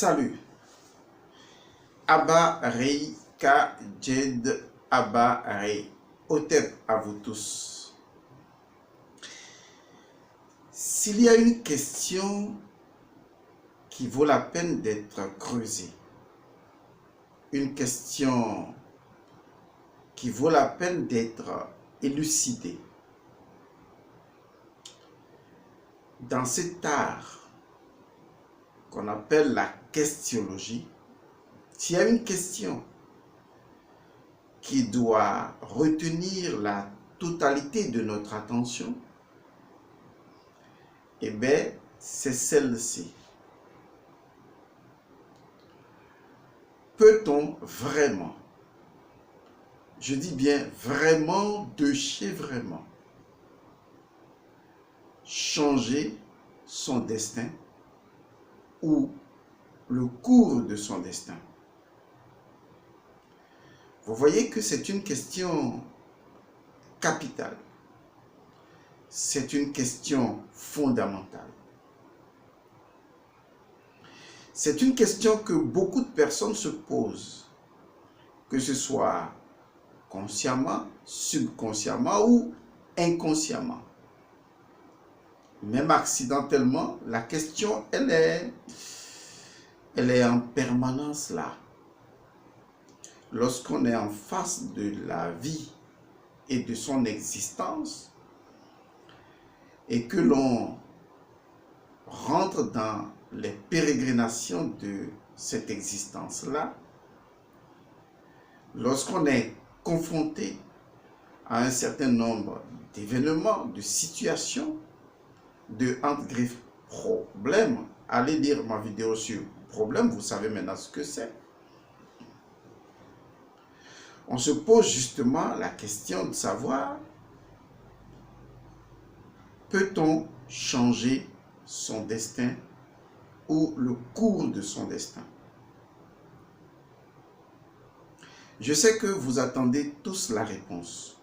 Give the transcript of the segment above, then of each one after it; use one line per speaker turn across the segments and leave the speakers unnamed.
Salut. Abba Rei Ka Jed Abba Rei. Hotep à vous tous. S'il y a une question qui vaut la peine d'être creusée, une question qui vaut la peine d'être élucidée, dans cet art qu'on appelle la questiologie, s'il y a une question qui doit retenir la totalité de notre attention, eh bien, c'est celle-ci. Peut-on vraiment, je dis bien vraiment, de chez vraiment, changer son destin ou le cours de son destin? Vous voyez que c'est une question capitale. C'est une question fondamentale. C'est une question que beaucoup de personnes se posent, que ce soit consciemment, subconsciemment ou inconsciemment. Même accidentellement, la question, elle est en permanence là. Lorsqu'on est en face de la vie et de son existence, et que l'on rentre dans les pérégrinations de cette existence-là, lorsqu'on est confronté à un certain nombre d'événements, de situations, de entre griffes problèmes, allez lire ma vidéo sur problème, vous savez maintenant ce que c'est. On se pose justement la question de savoir, peut-on changer son destin ou le cours de son destin? Je sais que vous attendez tous la réponse.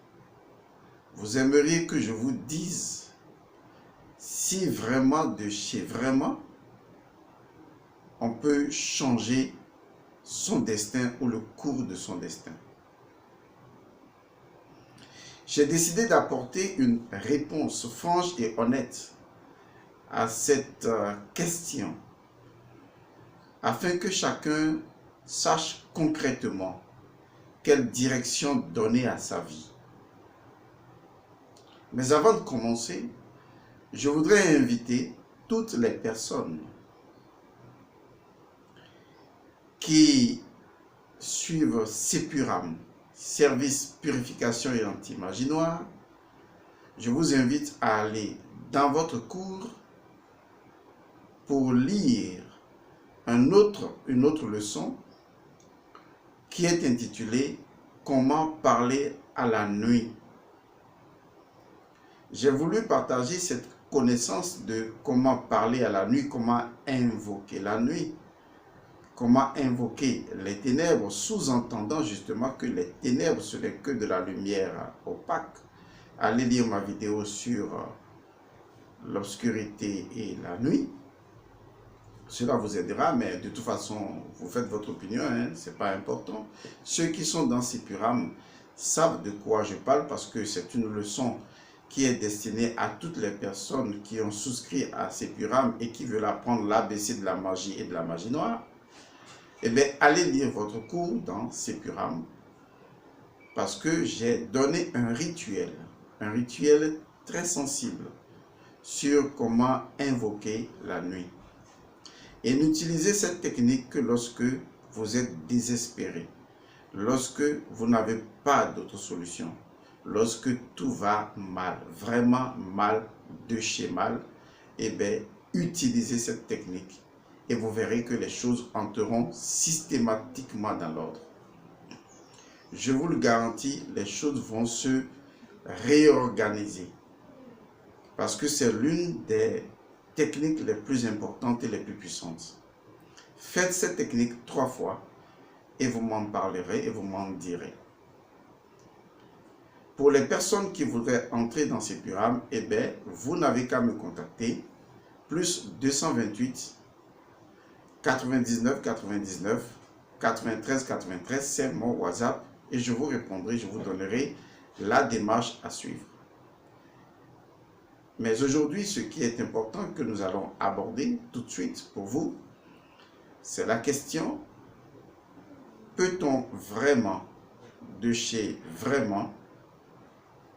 Vous aimeriez que je vous dise si vraiment de chez vraiment, on peut changer son destin ou le cours de son destin. J'ai décidé d'apporter une réponse franche et honnête à cette question, afin que chacun sache concrètement quelle direction donner à sa vie. Mais avant de commencer, je voudrais inviter toutes les personnes qui suivent Sepuram, Service Purification et Anti-Magie-Noire. Je vous invite à aller dans votre cours pour lire une autre leçon qui est intitulée « Comment parler à la nuit ». J'ai voulu partager cette connaissance de comment parler à la nuit, comment invoquer la nuit, comment invoquer les ténèbres, sous-entendant justement que les ténèbres, ce n'est que de la lumière opaque. Allez lire ma vidéo sur l'obscurité et la nuit. Cela vous aidera, mais de toute façon, vous faites votre opinion, hein, ce n'est pas important. Ceux qui sont dans Sepuram savent de quoi je parle parce que c'est une leçon qui est destinée à toutes les personnes qui ont souscrit à Sepuram et qui veulent apprendre l'ABC de la magie et de la magie noire. Eh bien, allez lire votre cours dans Sepuram parce que j'ai donné un rituel très sensible sur comment invoquer la nuit. Et n'utilisez cette technique que lorsque vous êtes désespéré, lorsque vous n'avez pas d'autre solution, lorsque tout va mal, vraiment mal, de chez mal, eh bien, utilisez cette technique et vous verrez que les choses entreront systématiquement dans l'ordre. Je vous le garantis, les choses vont se réorganiser parce que c'est l'une des techniques les plus importantes et les plus puissantes. Faites cette technique 3 fois et vous m'en parlerez et vous m'en direz. Pour les personnes qui voudraient entrer dans Sepuram, eh bien, vous n'avez qu'à me contacter, plus 228 99 99 93 93, c'est mon WhatsApp et je vous répondrai, je vous donnerai la démarche à suivre. Mais aujourd'hui, ce qui est important que nous allons aborder tout de suite pour vous, c'est la question: peut-on vraiment, de chez vraiment,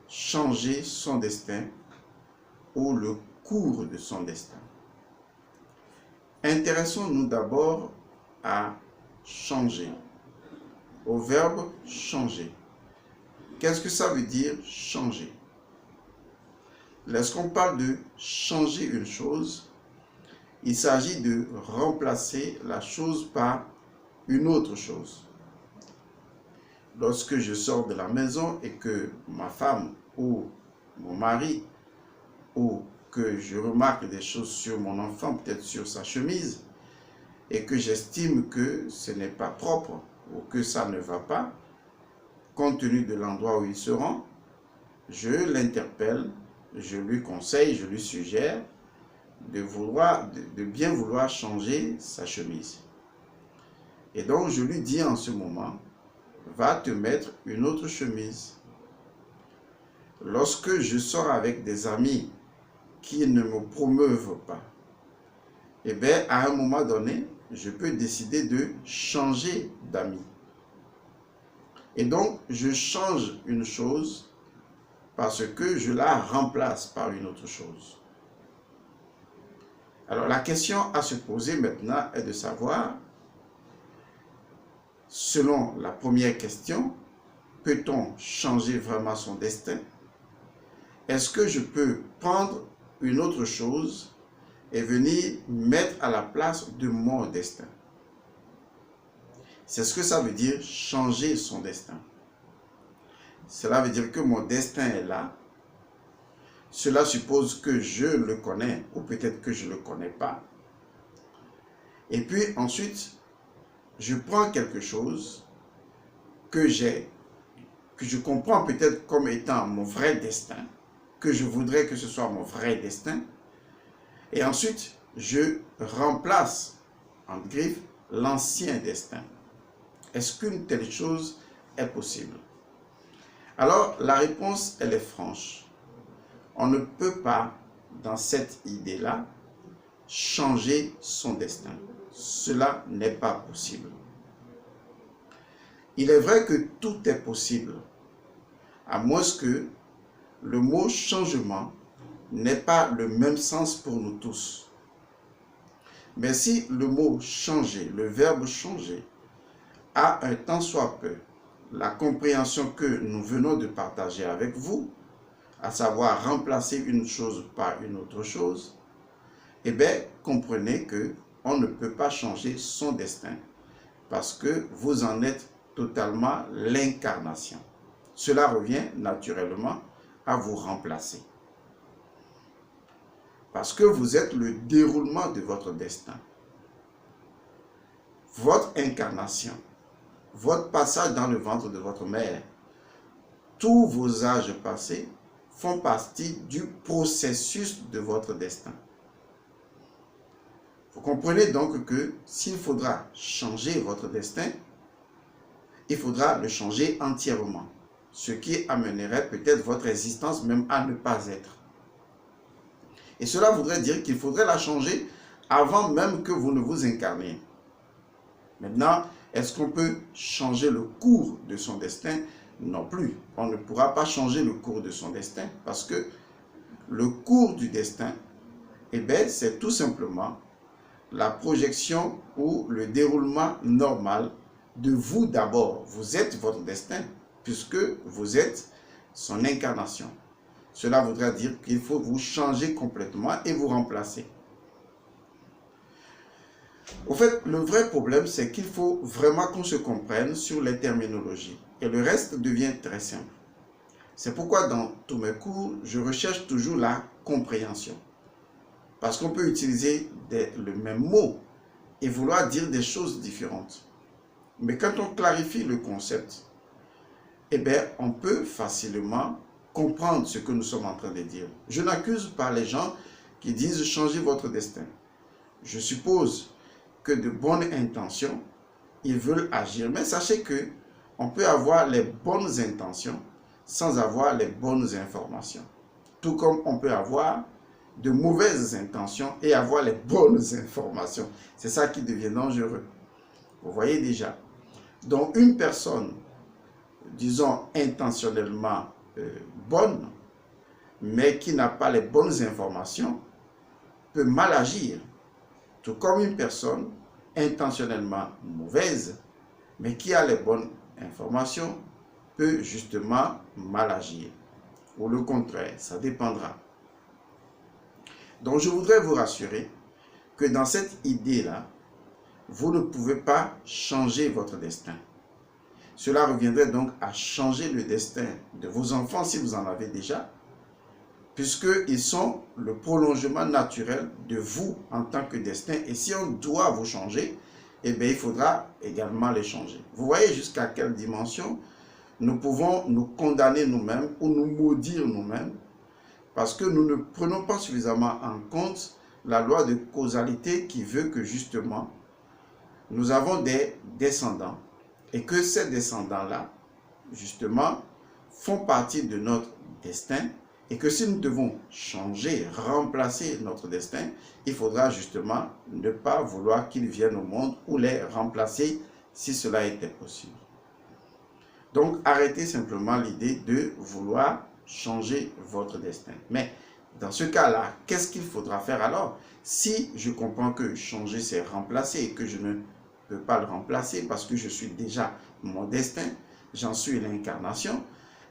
changer son destin ou le cours de son destin? Intéressons-nous d'abord à changer, au verbe changer. Qu'est-ce que ça veut dire changer? Lorsqu'on parle de changer une chose, il s'agit de remplacer la chose par une autre chose. Lorsque je sors de la maison et que ma femme ou mon mari, ou que je remarque des choses sur mon enfant, peut-être sur sa chemise, et que j'estime que ce n'est pas propre ou que ça ne va pas, compte tenu de l'endroit où il se rend, je l'interpelle, je lui conseille, je lui suggère de bien vouloir changer sa chemise. Et donc je lui dis en ce moment: va te mettre une autre chemise. Lorsque je sors avec des amis qui ne me promeuvent pas, eh bien, à un moment donné, je peux décider de changer d'amis. Et donc, je change une chose parce que je la remplace par une autre chose. Alors, la question à se poser maintenant est de savoir, selon la première question, peut-on changer vraiment son destin? Est-ce que je peux prendre une autre chose et venir mettre à la place de mon destin? C'est ce que ça veut dire changer son destin. Cela veut dire que mon destin est là. Cela suppose que je le connais ou peut-être que je ne le connais pas. Et puis ensuite, je prends quelque chose que je comprends peut-être comme étant mon vrai destin, que je voudrais que ce soit mon vrai destin. Et ensuite, je remplace, en griffe, l'ancien destin. Est-ce qu'une telle chose est possible? Alors, la réponse, elle est franche. On ne peut pas, dans cette idée-là, changer son destin. Cela n'est pas possible. Il est vrai que tout est possible, à moins que le mot changement n'ait pas le même sens pour nous tous. Mais si le mot changer, le verbe changer, a un tant soit peu la compréhension que nous venons de partager avec vous, à savoir remplacer une chose par une autre chose, eh bien, comprenez que on ne peut pas changer son destin parce que vous en êtes totalement l'incarnation. Cela revient naturellement à vous remplacer. Parce que vous êtes le déroulement de votre destin. Votre incarnation, votre passage dans le ventre de votre mère, tous vos âges passés font partie du processus de votre destin. Vous comprenez donc que s'il faudra changer votre destin, il faudra le changer entièrement, ce qui amènerait peut-être votre existence même à ne pas être. Et cela voudrait dire qu'il faudrait la changer avant même que vous ne vous incarniez. Maintenant, est-ce qu'on peut changer le cours de son destin? Non plus. On ne pourra pas changer le cours de son destin parce que le cours du destin, eh bien, c'est tout simplement la projection ou le déroulement normal de vous d'abord. Vous êtes votre destin puisque vous êtes son incarnation. Cela voudrait dire qu'il faut vous changer complètement et vous remplacer. Au fait, le vrai problème, c'est qu'il faut vraiment qu'on se comprenne sur les terminologies. Et le reste devient très simple. C'est pourquoi dans tous mes cours, je recherche toujours la compréhension. Parce qu'on peut utiliser le même mot et vouloir dire des choses différentes. Mais quand on clarifie le concept, eh bien, on peut facilement comprendre ce que nous sommes en train de dire. Je n'accuse pas les gens qui disent changer votre destin. Je suppose que de bonnes intentions, ils veulent agir. Mais sachez que on peut avoir les bonnes intentions sans avoir les bonnes informations. Tout comme on peut avoir de mauvaises intentions et avoir les bonnes informations. C'est ça qui devient dangereux. Vous voyez déjà. Donc une personne, disons intentionnellement bonne, mais qui n'a pas les bonnes informations, peut mal agir. Tout comme une personne intentionnellement mauvaise, mais qui a les bonnes informations, peut justement mal agir. Ou le contraire, ça dépendra. Donc je voudrais vous rassurer que dans cette idée-là, vous ne pouvez pas changer votre destin. Cela reviendrait donc à changer le destin de vos enfants si vous en avez déjà, puisqu'ils sont le prolongement naturel de vous en tant que destin. Et si on doit vous changer, eh bien, il faudra également les changer. Vous voyez jusqu'à quelle dimension nous pouvons nous condamner nous-mêmes ou nous maudire nous-mêmes parce que nous ne prenons pas suffisamment en compte la loi de causalité qui veut que justement nous avons des descendants et que ces descendants-là, justement, font partie de notre destin et que si nous devons changer, remplacer notre destin, il faudra justement ne pas vouloir qu'ils viennent au monde ou les remplacer si cela était possible. Donc, arrêtez simplement l'idée de vouloir changer votre destin. Mais dans ce cas-là, qu'est-ce qu'il faudra faire alors? Si je comprends que changer, c'est remplacer et que je ne peux pas le remplacer parce que je suis déjà mon destin, j'en suis l'incarnation,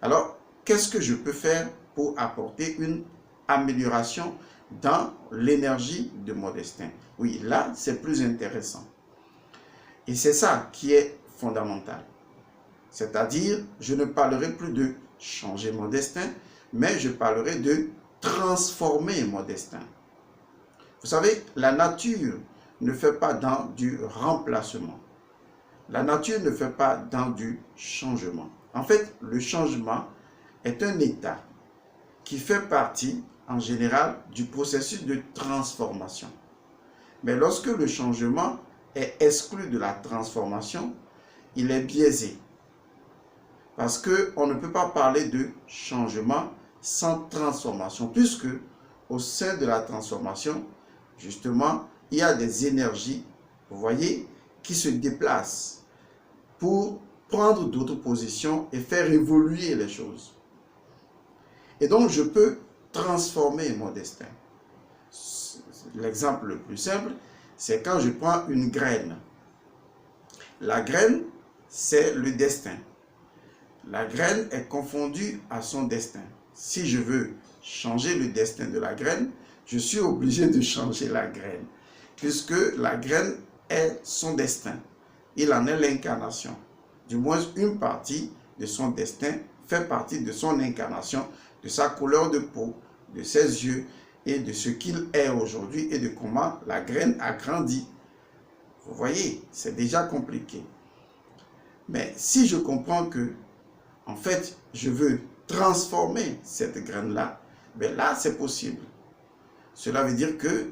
alors qu'est-ce que je peux faire pour apporter une amélioration dans l'énergie de mon destin? Oui, là, c'est plus intéressant. Et c'est ça qui est fondamental. C'est-à-dire, je ne parlerai plus de changer mon destin, mais je parlerai de transformer mon destin. Vous savez, la nature ne fait pas dans du remplacement. La nature ne fait pas dans du changement. En fait, le changement est un état qui fait partie, en général, du processus de transformation. Mais lorsque le changement est exclu de la transformation, il est biaisé. Parce qu'on ne peut pas parler de changement sans transformation, puisque au sein de la transformation, justement, il y a des énergies, vous voyez, qui se déplacent pour prendre d'autres positions et faire évoluer les choses. Et donc, je peux transformer mon destin. L'exemple le plus simple, c'est quand je prends une graine. La graine, c'est le destin. La graine est confondue à son destin. Si je veux changer le destin de la graine, je suis obligé de changer la graine, puisque la graine est son destin. Il en est l'incarnation. Du moins, une partie de son destin fait partie de son incarnation, de sa couleur de peau, de ses yeux et de ce qu'il est aujourd'hui et de comment la graine a grandi. Vous voyez, c'est déjà compliqué. Mais si je comprends que en fait, je veux transformer cette graine-là, bien là, c'est possible. Cela veut dire que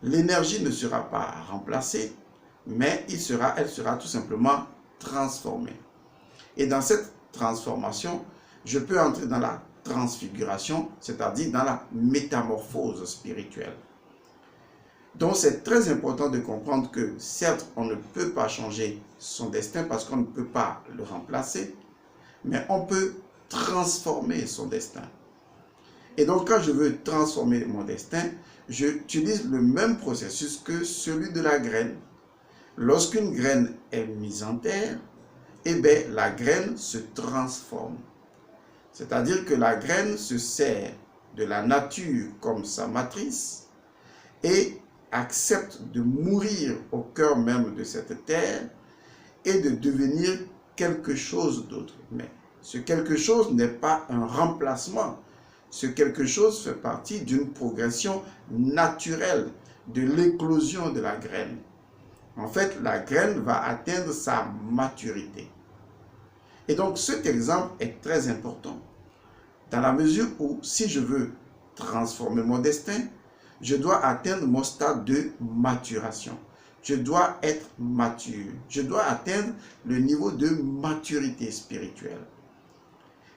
l'énergie ne sera pas remplacée, mais elle sera tout simplement transformée. Et dans cette transformation, je peux entrer dans la transfiguration, c'est-à-dire dans la métamorphose spirituelle. Donc, c'est très important de comprendre que, certes, on ne peut pas changer son destin parce qu'on ne peut pas le remplacer, mais on peut transformer son destin. Et donc, quand je veux transformer mon destin, j'utilise le même processus que celui de la graine. Lorsqu'une graine est mise en terre, eh bien, la graine se transforme. C'est-à-dire que la graine se sert de la nature comme sa matrice et accepte de mourir au cœur même de cette terre et de devenir quelque chose d'autre. Mais ce quelque chose n'est pas un remplacement. Ce quelque chose fait partie d'une progression naturelle de l'éclosion de la graine. En fait, la graine va atteindre sa maturité. Et donc, cet exemple est très important dans la mesure où, si je veux transformer mon destin, je dois atteindre mon stade de maturation. je dois être mature. Je dois atteindre le niveau de maturité spirituelle.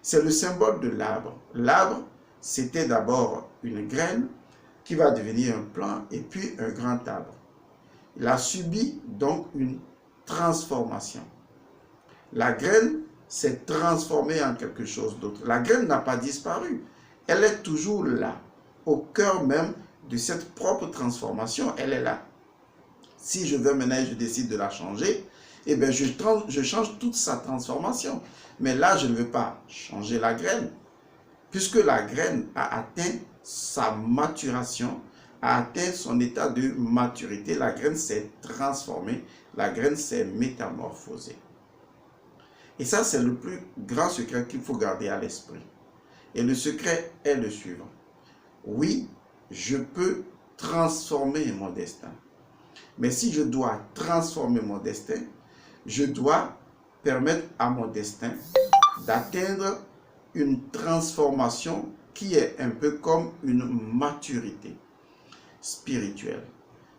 C'est le symbole de l'arbre. L'arbre, c'était d'abord une graine qui va devenir un plant et puis un grand arbre. Il a subi donc une transformation. La graine s'est transformée en quelque chose d'autre. La graine n'a pas disparu. Elle est toujours là, au cœur même de cette propre transformation. Elle est là. Si je veux maintenant, je décide de la changer, eh bien je change toute sa transformation. Mais là, je ne veux pas changer la graine, puisque la graine a atteint sa maturation, a atteint son état de maturité. La graine s'est transformée, la graine s'est métamorphosée. Et ça, c'est le plus grand secret qu'il faut garder à l'esprit. Et le secret est le suivant. Oui, je peux transformer mon destin. Mais si je dois transformer mon destin, je dois permettre à mon destin d'atteindre une transformation qui est un peu comme une maturité spirituelle.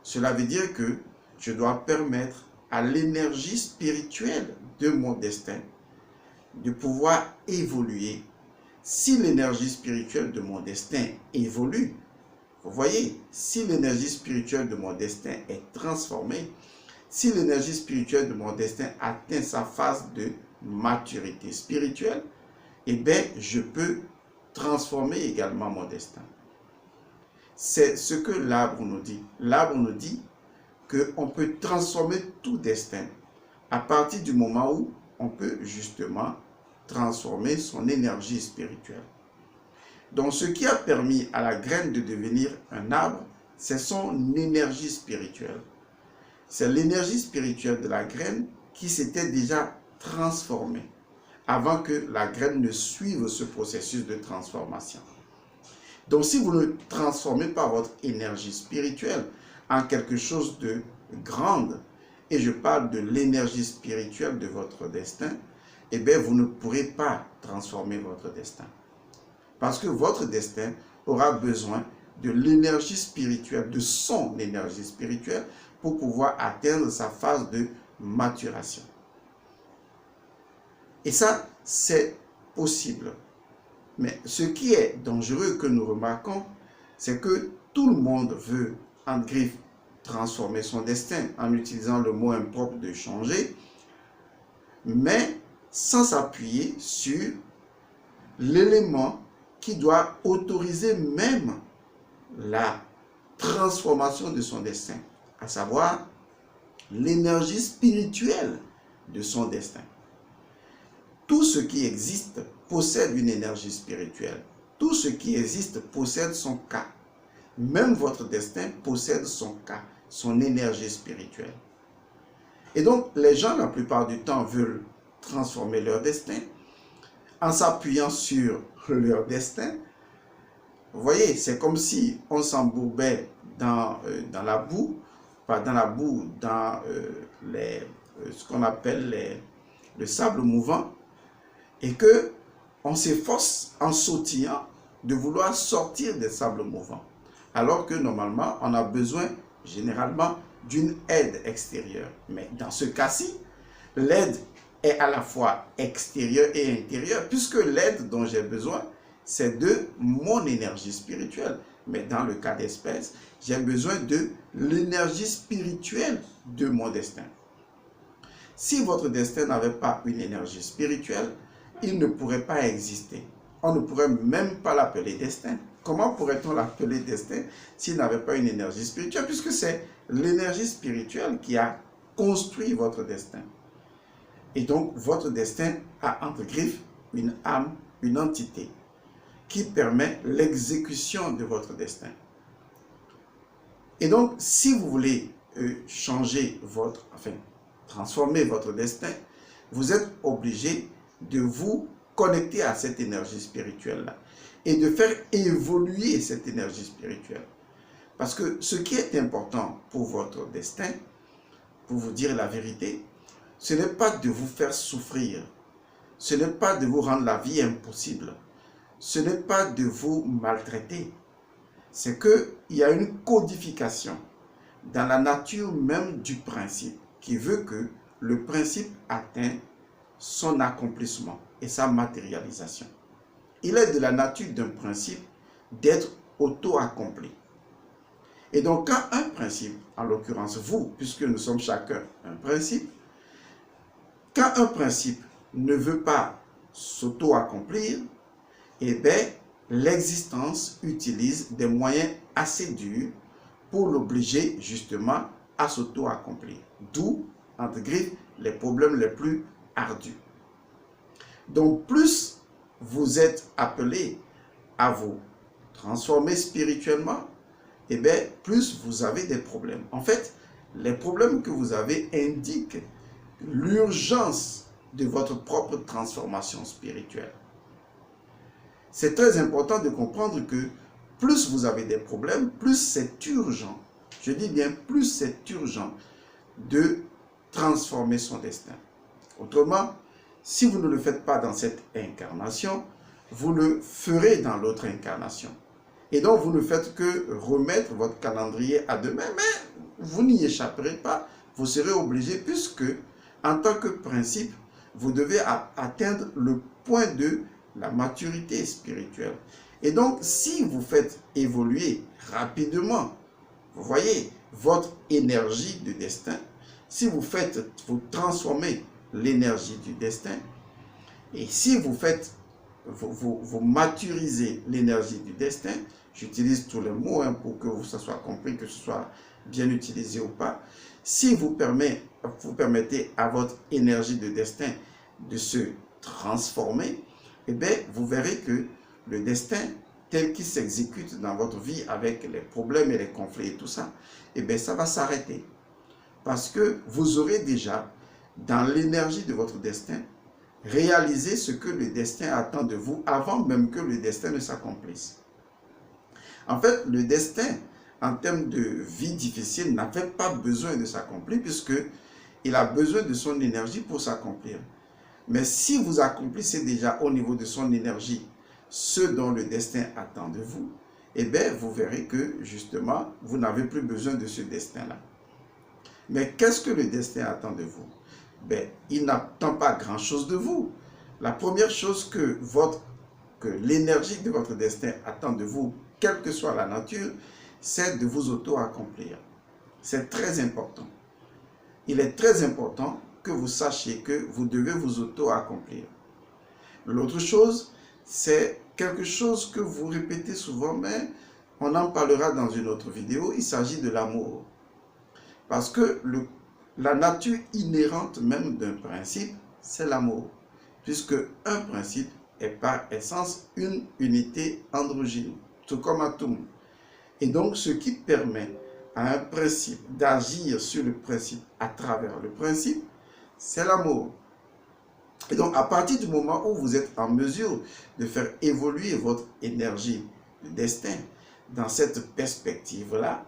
Cela veut dire que je dois permettre à l'énergie spirituelle de mon destin de pouvoir évoluer. Si l'énergie spirituelle de mon destin évolue, vous voyez, si l'énergie spirituelle de mon destin est transformée, si l'énergie spirituelle de mon destin atteint sa phase de maturité spirituelle, eh bien, je peux transformer également mon destin. C'est ce que l'arbre nous dit. L'arbre nous dit qu'on peut transformer tout destin à partir du moment où on peut justement transformer son énergie spirituelle. Donc, ce qui a permis à la graine de devenir un arbre, c'est son énergie spirituelle. C'est l'énergie spirituelle de la graine qui s'était déjà transformée avant que la graine ne suive ce processus de transformation. Donc, si vous ne transformez pas votre énergie spirituelle en quelque chose de grande, et je parle de l'énergie spirituelle de votre destin, eh bien, vous ne pourrez pas transformer votre destin. Parce que votre destin aura besoin de l'énergie spirituelle, de son énergie spirituelle, pour pouvoir atteindre sa phase de maturation. Et ça, c'est possible. Mais ce qui est dangereux que nous remarquons, c'est que tout le monde veut, en griffe, transformer son destin en utilisant le mot impropre de changer, mais sans s'appuyer sur l'élément qui doit autoriser même la transformation de son destin, à savoir l'énergie spirituelle de son destin. Tout ce qui existe possède une énergie spirituelle. Tout ce qui existe possède son cas. Même votre destin possède son cas, son énergie spirituelle. Et donc, les gens, la plupart du temps, veulent transformer leur destin en s'appuyant sur leur destin. Vous voyez, c'est comme si on s'embourbait dans la boue, pas dans la boue, dans ce qu'on appelle le sable mouvant, et que on s'efforce en sautillant de vouloir sortir des sables mouvants, alors que normalement, on a besoin généralement d'une aide extérieure. Mais dans ce cas-ci, l'aide est à la fois extérieure et intérieure, puisque l'aide dont j'ai besoin, c'est de mon énergie spirituelle. Mais dans le cas d'espèce, j'ai besoin de l'énergie spirituelle de mon destin. Si votre destin n'avait pas une énergie spirituelle, il ne pourrait pas exister. On ne pourrait même pas l'appeler destin. Comment pourrait-on l'appeler destin s'il n'avait pas une énergie spirituelle? Puisque c'est l'énergie spirituelle qui a construit votre destin. Et donc, votre destin a entre griffes une âme, une entité qui permet l'exécution de votre destin. Et donc, si vous voulez transformer votre destin, vous êtes obligé de vous connecter à cette énergie spirituelle-là et de faire évoluer cette énergie spirituelle. Parce que ce qui est important pour votre destin, pour vous dire la vérité, ce n'est pas de vous faire souffrir, ce n'est pas de vous rendre la vie impossible, ce n'est pas de vous maltraiter, c'est qu'il y a une codification dans la nature même du principe, qui veut que le principe atteigne son accomplissement et sa matérialisation. Il est de la nature d'un principe d'être auto-accompli. Et donc, quand un principe, en l'occurrence vous, puisque nous sommes chacun un principe, quand un principe ne veut pas s'auto-accomplir, eh bien, l'existence utilise des moyens assez durs pour l'obliger justement à s'auto-accomplir. D'où, entre griffes, les problèmes les plus ardus. Donc, plus vous êtes appelé à vous transformer spirituellement, eh bien, plus vous avez des problèmes. En fait, les problèmes que vous avez indiquent l'urgence de votre propre transformation spirituelle. C'est très important de comprendre que plus vous avez des problèmes, plus c'est urgent, je dis bien plus c'est urgent de transformer son destin. Autrement, si vous ne le faites pas dans cette incarnation, vous le ferez dans l'autre incarnation. Et donc, vous ne faites que remettre votre calendrier à demain, mais vous n'y échapperez pas. Vous serez obligé, puisque, en tant que principe, vous devez atteindre le point de la maturité spirituelle. Et donc, si vous faites évoluer rapidement, vous voyez, votre énergie de destin, si vous transformez l'énergie du destin, et si vous maturisez l'énergie du destin, j'utilise tous les mots pour que ça soit compris, que ce soit bien utilisé ou pas. Si vous permettez à votre énergie de destin de se transformer, eh bien, vous verrez que le destin tel qu'il s'exécute dans votre vie avec les problèmes et les conflits et tout ça, eh bien, ça va s'arrêter. Parce que vous aurez déjà, dans l'énergie de votre destin, réalisé ce que le destin attend de vous avant même que le destin ne s'accomplisse. En fait, le destin, en termes de vie difficile, n'avait pas besoin de s'accomplir puisqu'il a besoin de son énergie pour s'accomplir. Mais si vous accomplissez déjà au niveau de son énergie ce dont le destin attend de vous, eh bien, vous verrez que, justement, vous n'avez plus besoin de ce destin-là. Mais qu'est-ce que le destin attend de vous? Ben, il n'attend pas grand-chose de vous. La première chose que l'énergie de votre destin attend de vous, quelle que soit la nature, c'est de vous auto-accomplir. C'est très important. Il est très important que vous sachiez que vous devez vous auto-accomplir. L'autre chose, c'est quelque chose que vous répétez souvent, mais on en parlera dans une autre vidéo. Il s'agit de l'amour. Parce que la nature inhérente même d'un principe, c'est l'amour. Puisque un principe est par essence une unité androgyne, tout comme atome. Et donc, ce qui permet à un principe d'agir sur le principe à travers le principe, c'est l'amour. Et donc, à partir du moment où vous êtes en mesure de faire évoluer votre énergie de destin dans cette perspective-là,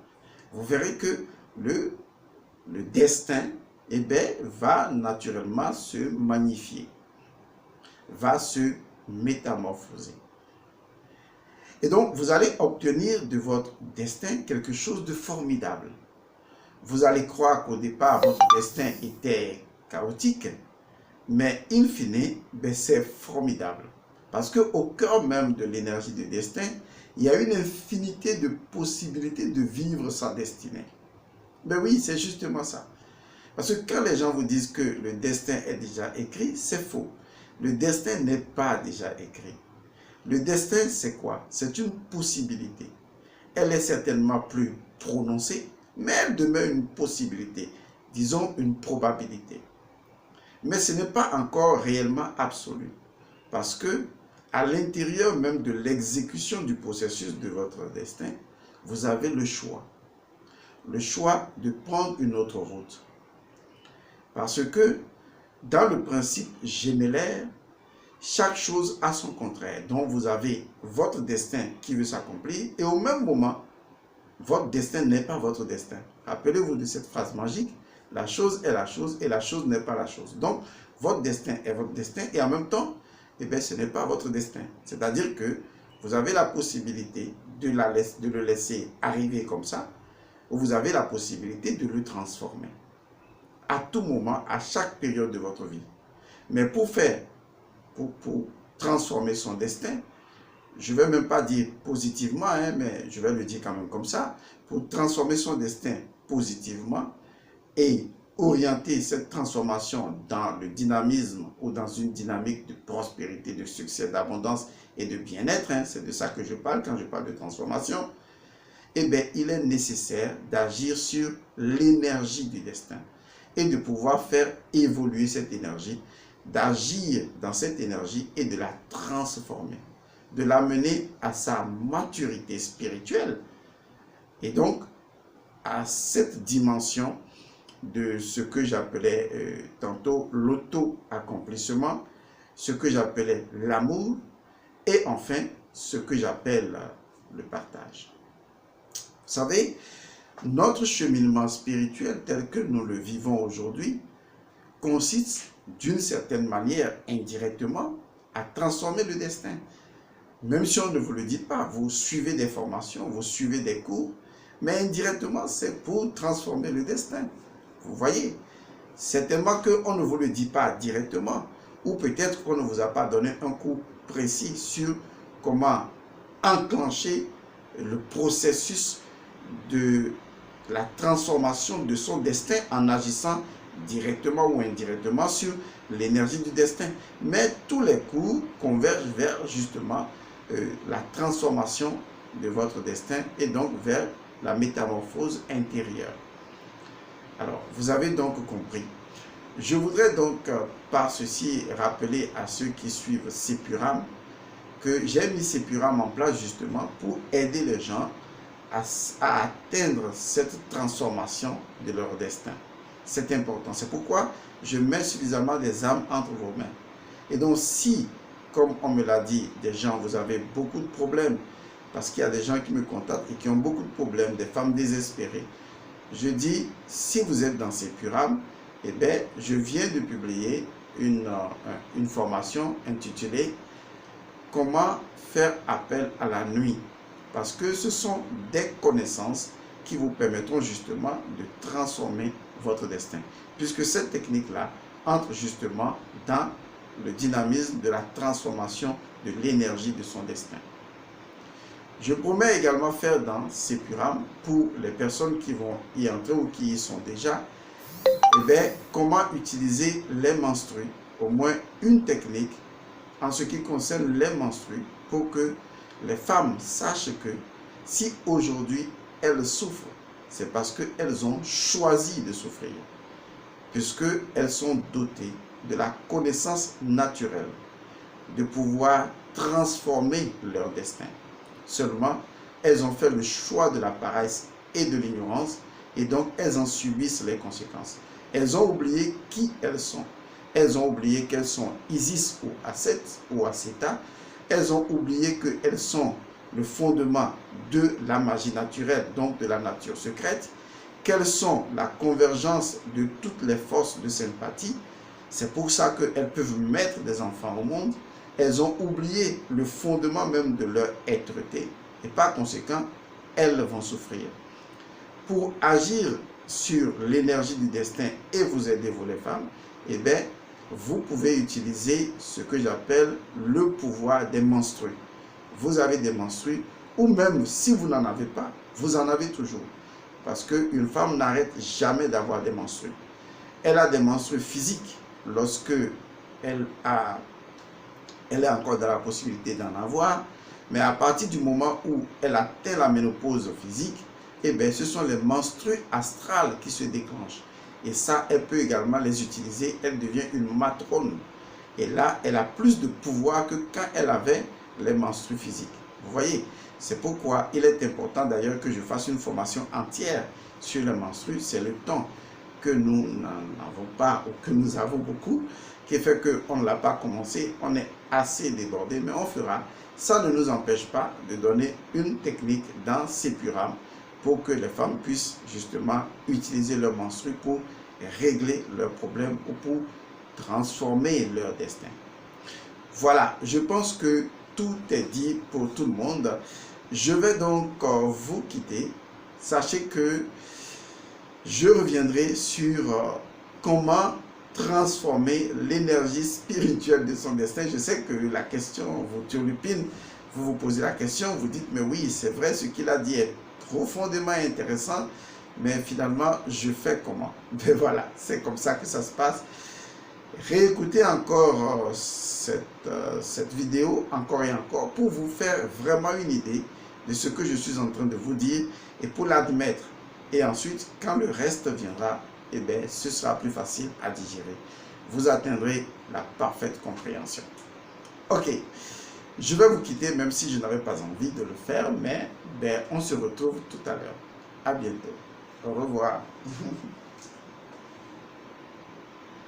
vous verrez que le destin, eh bien, va naturellement se magnifier, va se métamorphoser. Et donc, vous allez obtenir de votre destin quelque chose de formidable. Vous allez croire qu'au départ, votre destin était chaotique, mais in fine, ben, c'est formidable. Parce qu'au cœur même de l'énergie de destin, il y a une infinité de possibilités de vivre sa destinée. Ben oui, c'est justement ça. Parce que quand les gens vous disent que le destin est déjà écrit, c'est faux. Le destin n'est pas déjà écrit. Le destin, c'est quoi? C'est une possibilité. Elle est certainement plus prononcée, mais elle demeure une possibilité. Disons une probabilité. Mais ce n'est pas encore réellement absolu. Parce que à l'intérieur même de l'exécution du processus de votre destin, vous avez le choix. Le choix de prendre une autre route. Parce que dans le principe gémellaire, chaque chose a son contraire. Donc vous avez votre destin qui veut s'accomplir et au même moment, votre destin n'est pas votre destin. Rappelez-vous de cette phrase magique, la chose est la chose et la chose n'est pas la chose. Donc votre destin est votre destin et en même temps, eh bien, ce n'est pas votre destin. C'est-à-dire que vous avez la possibilité de le laisser arriver comme ça, vous avez la possibilité de le transformer. À tout moment, à chaque période de votre vie. Mais pour transformer son destin, je ne vais même pas dire positivement, mais je vais le dire quand même comme ça, pour transformer son destin positivement et orienter cette transformation dans le dynamisme ou dans une dynamique de prospérité, de succès, d'abondance et de bien-être, c'est de ça que je parle quand je parle de transformation, eh bien, il est nécessaire d'agir sur l'énergie du destin et de pouvoir faire évoluer cette énergie, d'agir dans cette énergie et de la transformer, de l'amener à sa maturité spirituelle et donc à cette dimension de ce que j'appelais tantôt l'auto-accomplissement, ce que j'appelais l'amour et enfin ce que j'appelle le partage. Vous savez, notre cheminement spirituel tel que nous le vivons aujourd'hui consiste d'une certaine manière indirectement à transformer le destin. Même si on ne vous le dit pas, vous suivez des formations, vous suivez des cours, mais indirectement c'est pour transformer le destin. Vous voyez, certainement qu'on ne vous le dit pas directement, ou peut-être qu'on ne vous a pas donné un cours précis sur comment enclencher le processus de la transformation de son destin en agissant directement ou indirectement sur l'énergie du destin. Mais tous les cours convergent vers justement la transformation de votre destin et donc vers la métamorphose intérieure. Alors, vous avez donc compris. Je voudrais donc par ceci rappeler à ceux qui suivent Sepuram que j'ai mis Sepuram en place justement pour aider les gens à atteindre cette transformation de leur destin. C'est important. C'est pourquoi je mets suffisamment des âmes entre vos mains. Et donc si, comme on me l'a dit, des gens, vous avez beaucoup de problèmes, parce qu'il y a des gens qui me contactent et qui ont beaucoup de problèmes, des femmes désespérées, je dis, si vous êtes dans Sepuram, eh bien, je viens de publier une formation intitulée « Comment faire appel à la nuit ?» Parce que ce sont des connaissances qui vous permettront justement de transformer votre destin. Puisque cette technique-là entre justement dans le dynamisme de la transformation de l'énergie de son destin. Je promets également faire dans Sepuram, pour les personnes qui vont y entrer ou qui y sont déjà, eh bien, comment utiliser les menstrues, au moins une technique en ce qui concerne les menstrues, pour que les femmes sachent que si aujourd'hui elles souffrent, c'est parce qu'elles ont choisi de souffrir, puisqu'elles sont dotées de la connaissance naturelle, de pouvoir transformer leur destin. Seulement, elles ont fait le choix de la paresse et de l'ignorance, et donc elles en subissent les conséquences. Elles ont oublié qui elles sont. Elles ont oublié qu'elles sont Isis ou Aset ou Aseta. Elles ont oublié qu'elles sont le fondement de la magie naturelle, donc de la nature secrète, qu'elles sont la convergence de toutes les forces de sympathie. C'est pour ça qu'elles peuvent mettre des enfants au monde. Elles ont oublié le fondement même de leur êtreté et par conséquent, elles vont souffrir. Pour agir sur l'énergie du destin et vous aider, vous les femmes, eh bien, vous pouvez utiliser ce que j'appelle le pouvoir des menstrues. Vous avez des menstrues, ou même si vous n'en avez pas, vous en avez toujours. Parce qu'une femme n'arrête jamais d'avoir des menstrues. Elle a des menstrues physiques lorsque elle est encore dans la possibilité d'en avoir, mais à partir du moment où elle atteint la ménopause physique, eh bien, ce sont les menstrues astrales qui se déclenchent. Et ça, elle peut également les utiliser. Elle devient une matrone. Et là, elle a plus de pouvoir que quand elle avait les menstrues physiques. Vous voyez, c'est pourquoi il est important d'ailleurs que je fasse une formation entière sur les menstrues. C'est le temps que nous n'en avons pas ou que nous avons beaucoup, qui fait qu'on ne l'a pas commencé. On est assez débordé, mais on fera. Ça ne nous empêche pas de donner une technique dans Sepuram pour que les femmes puissent justement utiliser leurs menstrues pour régler leurs problèmes ou pour transformer leur destin. Voilà, je pense que tout est dit pour tout le monde. Je vais donc vous quitter sachez que je reviendrai sur comment transformer l'énergie spirituelle de son destin. Je sais que la question vous turlupine, vous vous posez la question, vous dites, mais oui, c'est vrai, ce qu'il a dit est profondément intéressant, mais finalement, je fais comment? Mais voilà, c'est comme ça que ça se passe. Réécoutez encore cette vidéo, encore et encore, pour vous faire vraiment une idée de ce que je suis en train de vous dire et pour l'admettre. Et ensuite, quand le reste viendra, eh bien, ce sera plus facile à digérer. Vous atteindrez la parfaite compréhension. Ok, je vais vous quitter, même si je n'avais pas envie de le faire, mais ben, on se retrouve tout à l'heure. À bientôt. Au revoir.